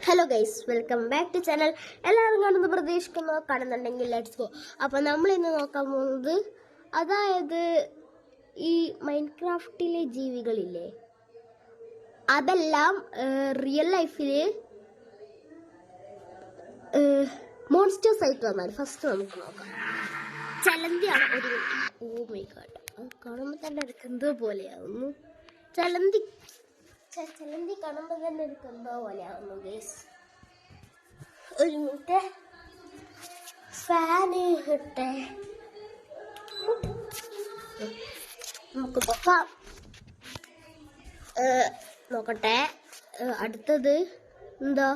Hello guys, welcome back to channel. എല്ലാവരും കാണുന്ന കാണുന്നുണ്ടെങ്കിൽ ലെറ്റ്സ് ഗോ. അപ്പോൾ നമ്മൾ ഇന്ന് നോക്കാൻ പോകുന്നത്, അതായത് ഈ മൈൻക്രാഫ്റ്റിലെ ജീവികളില്ലേ, അതെല്ലാം റിയൽ ലൈഫിൽ മോൺസ്റ്റേഴ്സ് ആയിട്ട് വന്നാൽ ഫസ്റ്റ് നമുക്ക് നോക്കാം. ചലന്തിയാണ് ഒരു ഓ മൈ ഗോഡ്, കാണുമ്പോൾ തന്നെ എനിക്ക് എന്തോ പോലെയാവുന്നു. ചലന്തി കാണുമ്പോൾ തന്നെ എനിക്ക് എന്തോ പോലെയാവുന്നു ഗൈസ്. ഒരു മിനിറ്റ്, ഫാന് ഇട്ടെ, നമുക്ക് നോക്കാം. നോക്കട്ടെ, അടുത്തത് എന്താ,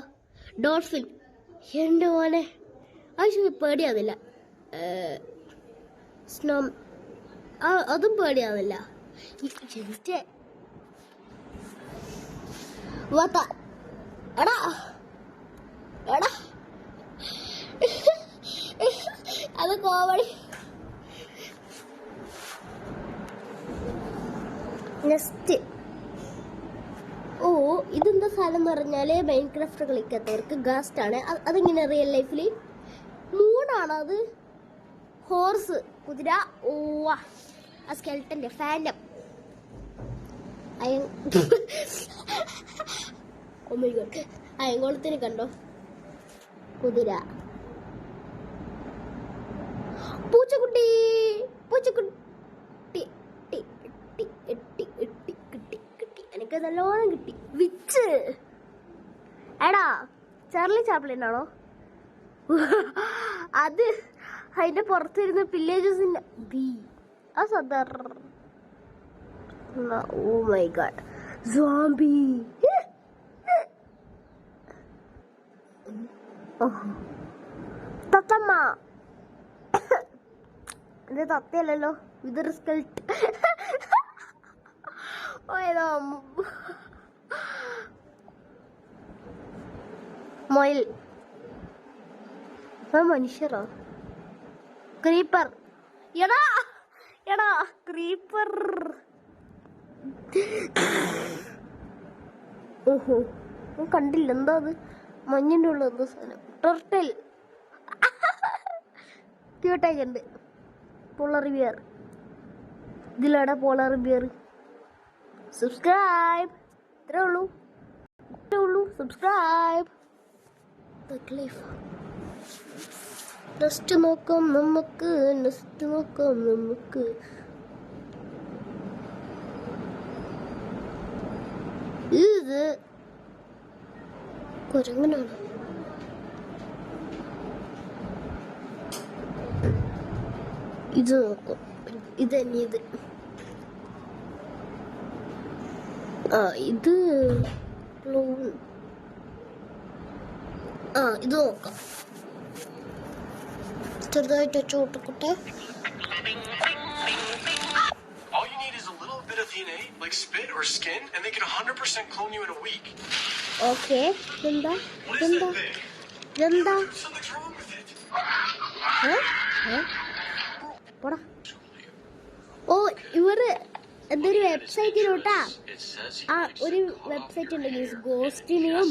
ഡോൾഫിൻ. എൻ്റെ മോനെ ആവശ്യം പേടിയാവുന്നില്ല. സ്നോ അതും പേടിയാവുന്നില്ല. ജനിച്ചേ എടാ എടാ അത് കോമഡി. നെക്സ്റ്റ്, ഓ ഇതെന്താ സാധനം എന്ന് പറഞ്ഞാല് മൈൻക്രാഫ്റ്റ് കളിക്കാത്തവർക്ക് ഗാസ്റ്റ് ആണ്. അതിങ്ങനെ റിയൽ ലൈഫിൽ മൂണാണ് അത്. ഹോർസ്, കുതിര, ഓ ആ സ്കെൽട്ടന്റെ ഫാൻഡം. അയങ്കോളത്തിന് കണ്ടോ, കുതിര. പൂച്ചക്കുട്ടി എനിക്ക് നല്ലോണം കിട്ടി. വിച്ച് എടാ, ചാർലി ചാപ്ലിനാണോ അത്? അതിന്റെ പുറത്തിരുന്ന് പില്ലേജസിന്റെ ബി ആ സാധാരണ. Oh my God, zombie. തത്തമ്മ. ഇത് തത്തയല്ലല്ലോ, ഇതൊരു സ്കെൽറ്റ്. മൊയിൽ, മനുഷ്യരോ? ക്രീപ്പർ. എടാ ക്രീപ്പർ. ഓഹോ, കണ്ടില്ല, എന്താ അത്? മഞ്ഞിൻ്റെ ഉള്ള എന്തോ സാധനം. ടർട്ടിൽ. ക്യൂട്ടായിട്ടുണ്ട്. Polar bear. ഇതിലടാ പോളർ ബിയർ. സബ്സ്ക്രൈബ്. ഇത്രേ ഉള്ളൂ. സബ്സ്ക്രൈബ്. നെക്സ്റ്റ് നോക്കാം നമുക്ക്. ഇത് കുരങ്ങനാണ്. ഇത് നോക്കാം. ഇത് ഇത് ഇത് നോക്കാം. ചെറുതായിട്ട് ചോട്ടക്കട്ടെ. Like spit or skin, and they can 100% clone you in a week. Okay. Ganda. Something's wrong with it. What? Oh, ഇവര് എന്തൊരു വെബ്സൈറ്റിലോട്ടാ. ഒരു വെബ്സൈറ്റ് ഉണ്ട് ഗൈസ്, ഗോസ്റ്റിനെയും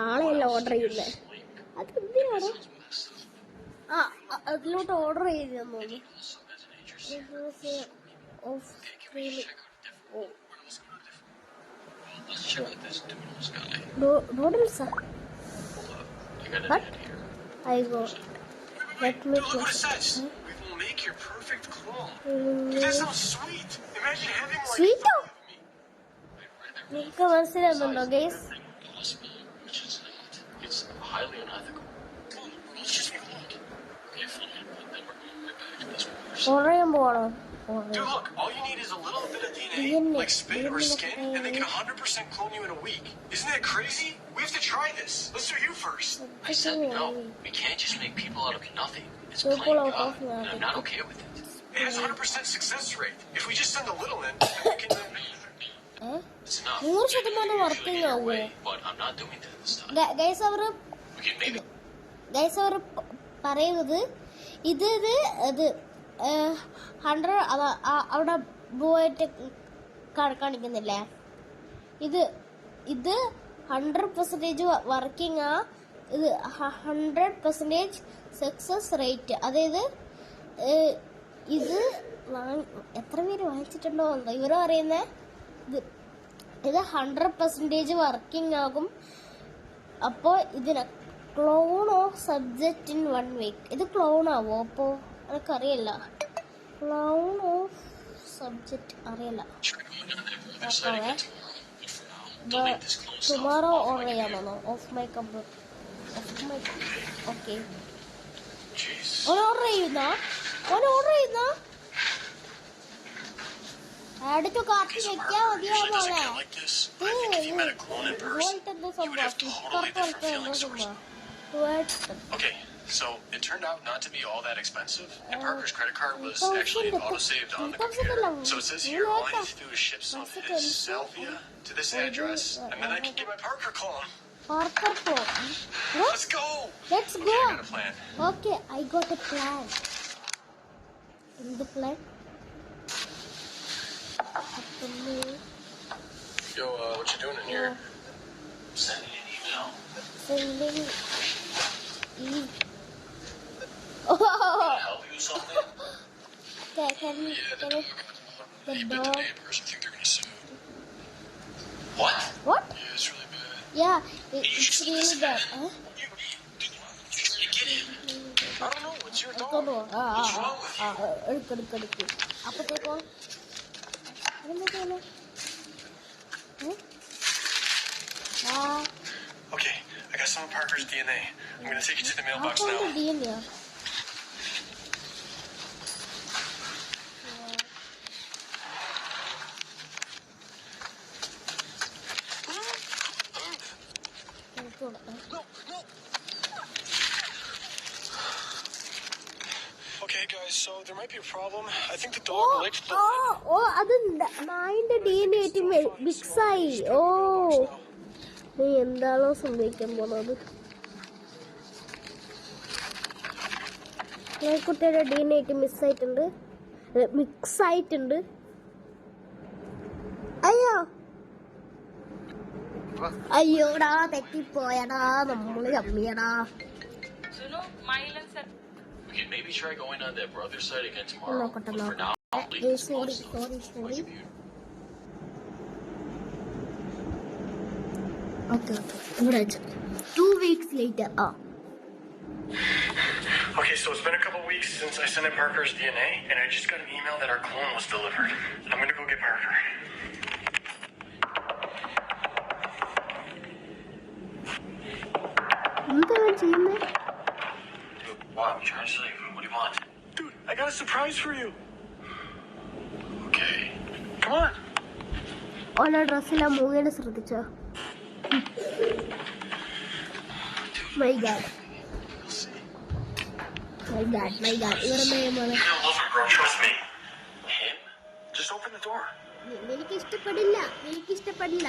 ആളെയല്ല ഓർഡർ ചെയ്യുന്നത്. അത് എന്തിനാണ് അതിലോട്ട് ഓർഡർ ചെയ്തെന്ന് തോന്നുന്നു. Let's check out this Doodles guy. Doodles? What? I go. Let me look what it says. We will make your perfect clone. That sounds sweet. Imagine having like sweet. നിങ്ങൾക്ക് മനസ്സിലാവുന്നുണ്ടോ guys? It's highly unethical. Let's just look. Okay, fine. Then we're going right back to this one. പറയാൻ പോണോ? Dude, look, all you need is a little bit of DNA, like spit or skin, and they can 100% clone you in a week. Isn't that crazy? We have to try this. Let's do you first. I said no. We can't just make people out of nothing. It's plain God, and I'm not okay with it. It has 100% success rate. If we just send a little in, then we can... It's enough. 100% working ആവോ? But I'm not doing that this time. Guys, അവർ പറയുന്നത് ഇത് 100 അവിടെ blue ആയിട്ട് കാണിക്കുന്നില്ലേ, ഇത് 100% working ആ. ഇത് 100% success rate. അതായത് ഇത് എത്ര പേര് വാങ്ങിച്ചിട്ടുണ്ടോ എന്തോ ഇവരും അറിയുന്നത്. ഇത് 100% വർക്കിംഗ് ആകും. അപ്പോൾ ഇതിന് clone of subject in 1 week. ഇത് ക്ലോൺ ആവോ? അപ്പോൾ എനിക്കറിയില്ല. ക്ലോൺ ഓഫ് സബ്ജക്റ്റ് അറിയില്ല. ടുമോറോ ഓർഡർ ചെയ്യാമെന്നോ? Of my computer. Okay, order ചെയ്യുന്ന ആഡ് ടു കാർട്ട് വെക്കാൻ മതിയോ പോലെ. എന്തോ സംഭവം. Okay, so it turned out not to be all that expensive, and Parker's credit card was actually auto-saved on the computer. So it says here, all I need to do is ship some of his salvia to this address, and then I can get my Parker clone. Parker clone? Let's go! Let's Okay, go! I got a plan. Okay, I got a plan. In the plan? Yo, what you doing in here? Sending an email. Sending Can I help you with something? can Yeah, the it, dog. the He bit the dog. neighbors. I think they're gonna sue. What? What? Yeah, it's really bad. Yeah, it's really bad. Huh? You're trying to get him. I don't know. It's your dog. What's wrong with you? എടുക്കെടുക്കെടുക്ക്. അപ്പത്തേക്കോ Okay, I got some of Parker's DNA. I'm gonna take it to the mailbox now. DNA. No, no. Okay, guys, so there might be a problem. I think the dog licked the lid. അത് നായിന്റെ DNA ആയിട്ട് mix ആയി. നീ എന്താണോ സംഭവിക്കാൻ പോകുന്നത്? കുട്ടിയുടെ DNA ആയിട്ട് മിക്സ് ആയിട്ടുണ്ട്. അയ്യോടാ, തെറ്റിപ്പോയടാ, നമ്മള് ചമ്മിയടാ. Okay, maybe try going on that brother site again tomorrow. But for now, leave this Sorry. stuff on my computer. Okay, ഇവിടെ വെച്ചു. 2 weeks later. Okay, so it's been a couple weeks since I sent in Parker's DNA, and I just got an email that our clone was delivered. I'm gonna go get Parker. എന്താണ് ചെയ്യുന്നത്? What? I'm trying to sleep. What do you want? Dude, I got a surprise for you. Okay. Come on. ഓരോ ഡ്രസ്സിലെ മൂവിനെ ശ്രദ്ധിച്ചോ? My God, ഇവിടെ മേമാണ്. You'll love him, bro. Trust me. Him? Just open the door. എനിക്ക് ഇഷ്ടപ്പെടില്ല.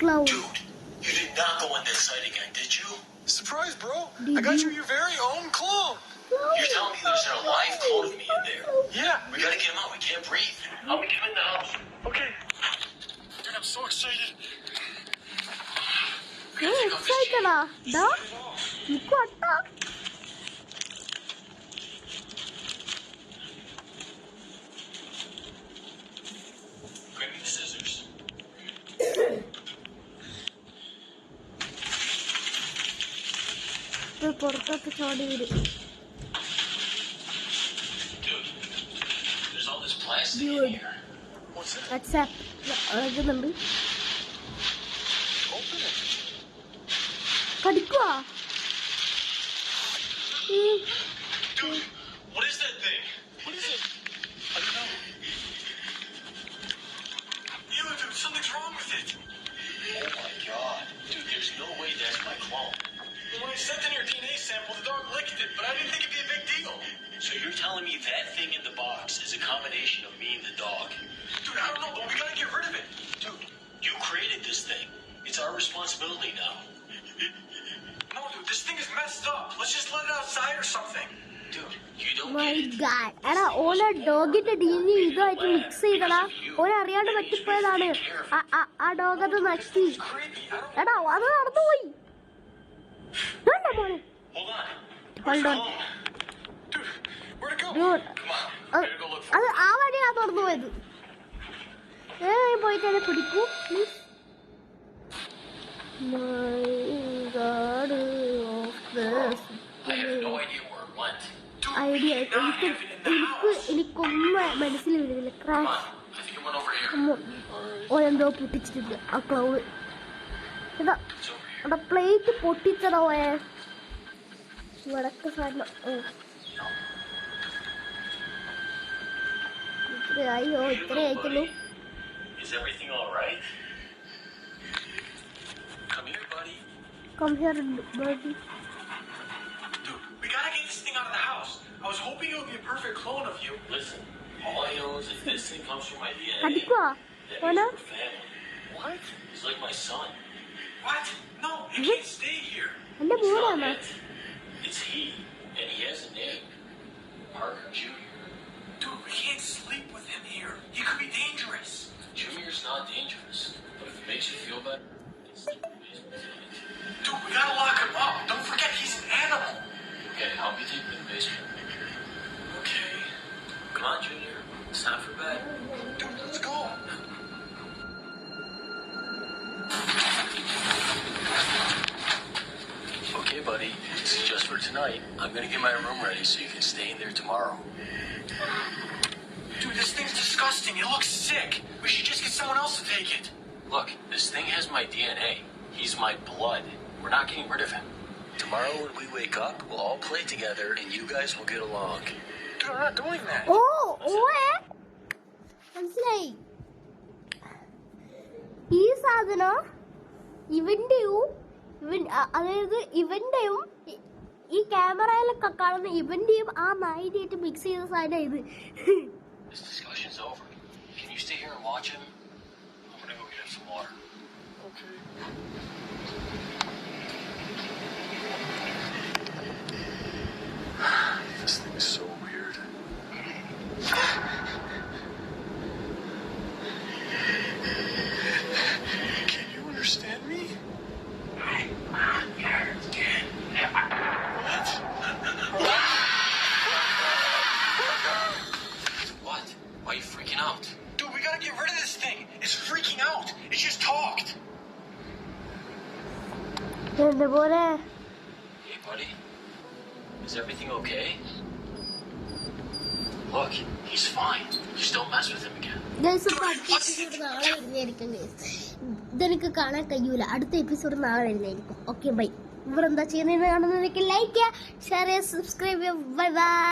Cloud. Dude, you did not go on that site again, did you? Surprise, bro. I got you your very own clone. You're telling me there's a live clone of me in there? Yeah. We gotta get him out. We can't breathe. Help me get him in the house. Okay. Dude, I'm so excited. എക്സൈറ്റഡാ? ഡാ നിക്കോട്ടാ. Grab me the scissors. പുറത്തോട്ട് ചാടി വരും. Dude, there's all this plastic Dude. in here. What's that? WhatsApp ഇളകുന്നുണ്ട്. Open it. കടിക്കുവാ. Dude, what is that thing? What is it? I don't know. Ew, dude, something's wrong with it. Oh my god. Dude, there's no way that's my clone. When I sent in your DNA sample, the dog licked it, but I didn't think it'd be a big deal. So you're telling me that thing in the box is a combination of me and the dog? Dude, I don't know, but we gotta get rid of it. Dude, you created this thing. It's our responsibility now. No, dude, this thing is messed up. Let's just let it outside or something. Dude, you don't my get it. God. എടാ ഓല ഡോഗിന്റെ DNA ഇതുമായിട്ട് mix ചെയ്തടാ. Because of you, ഒരറിയാണ്ട് പറ്റിപ്പോയതാണ്. ആ dog അത് നശി. എടാ അത് നടന്നുപോയി. മോനെ Where's the phone? Dude, where'd it go? Dude. Come on, we gotta go look for അത് it. ആ വഴിയാ തുറന്നു പോയത്. പോയിട്ട് എന്നെ പിടിക്കൂ please. I have no idea where it went. Idea എനിക്കൊന്നും മനസ്സിൽ വരുന്നില്ല. Come crash on, I think it went over here. എന്തോ പൊട്ടിച്ചിട്ടുണ്ട് ആ ക്ലൗഡ്. എടാ It's over here. എടാ പ്ലേറ്റ് പൊട്ടിച്ചടാ പോയെ വടക്ക് സാധനം. ഇത്രയായോ? ഇത്രയായിട്ടുള്ളൂ. Is everything all right? Come here, buddy. Come here, birdie. Dude, we gotta get this thing out of the house. I was hoping it would be a perfect clone of you. Listen, all I know is if this thing comes from my DNA, കടിക്കുവാ that മോനെ? means we're family. What? He's like my son. What? No, you can't stay here. എന്റെ It's not മോനാണ്. it. It's he, and he has a name. Parker Jr. Dude, we can't sleep with him here. He could be dangerous. Junior's not dangerous, but if it makes you feel better, it's the basement tonight. Dude, we gotta lock him up. Don't forget he's an animal. Okay, I'll be taking the basement. Okay. Come on, Junior. It's time for bed. Dude, let's go. Okay, buddy. This is just for tonight. I'm gonna get my room ready so you can stay in there tomorrow. Dude, this thing's disgusting. It looks sick. We should just get someone else to take it. Look, this thing has my DNA. He's my blood. We're not getting rid of him. Tomorrow when we wake up, we'll all play together and you guys will get along. Dude, I'm not doing that. മനസ്സിലായി. ഈ സാധനം ഇവന്റെയും അതായത് ഇവന്റെയും ഈ ക്യാമറയിലൊക്കെ കാണുന്ന ഇവന്റെയും ആ നായിനായിട്ട് mix ചെയ്ത സാധനം ഇത്. This discussion's over. Can you stay here and watch him? I'm gonna go get him some water. Okay. This thing is so weird. Can you understand me? What? Why are you freaking out? Dude, we gotta get rid of this thing. It's freaking out. It just talked. എന്റെ പോലെ Hey, buddy. Is everything okay? Look, he's fine. Just don't mess with him again. Episode നാളെ വരുന്നതായിരിക്കും. ഇതെനിക്ക് കാണാൻ കഴിയൂല. അടുത്ത episode നാളെ വരുന്നതായിരിക്കും. Okay bye. ഇവരെന്താ ചെയ്യുന്നതെന്ന് കാണുന്നതൊക്കെ ലൈക്ക് ചെയ്യുക, ഷെയർ ചെയ്യുക, സബ്സ്ക്രൈബ് ചെയ്യുക. Bye bye.